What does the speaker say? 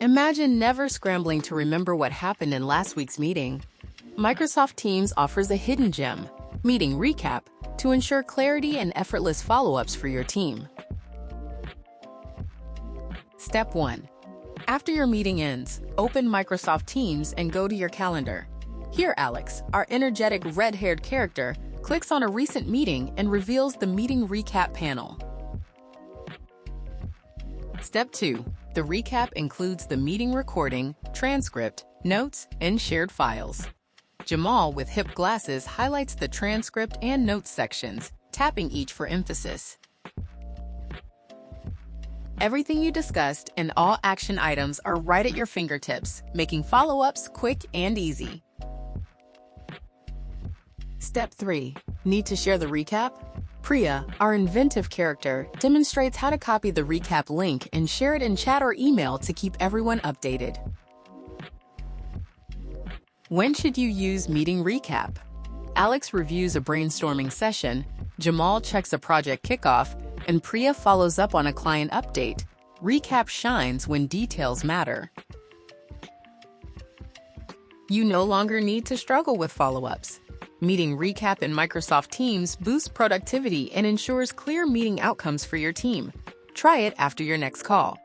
Imagine never scrambling to remember what happened in last week's meeting. Microsoft Teams offers a hidden gem, Meeting Recap, to ensure clarity and effortless follow-ups for your team. Step 1. After your meeting ends, open Microsoft Teams and go to your calendar. Here, Alex, our energetic red-haired character, clicks on a recent meeting and reveals the Meeting Recap panel. Step 2. The recap includes the meeting recording, transcript, notes, and shared files. Jamal, with hip glasses, highlights the transcript and notes sections, tapping each for emphasis. Everything you discussed and all action items are right at your fingertips, making follow-ups quick and easy. Step 3. Need to share the recap? Priya, our inventive character, demonstrates how to copy the recap link and share it in chat or email to keep everyone updated. When should you use Meeting Recap? Alex reviews a brainstorming session, Jamal checks a project kickoff, and Priya follows up on a client update. Recap shines when details matter. You no longer need to struggle with follow-ups. Meeting Recap in Microsoft Teams boosts productivity and ensures clear meeting outcomes for your team. Try it after your next call.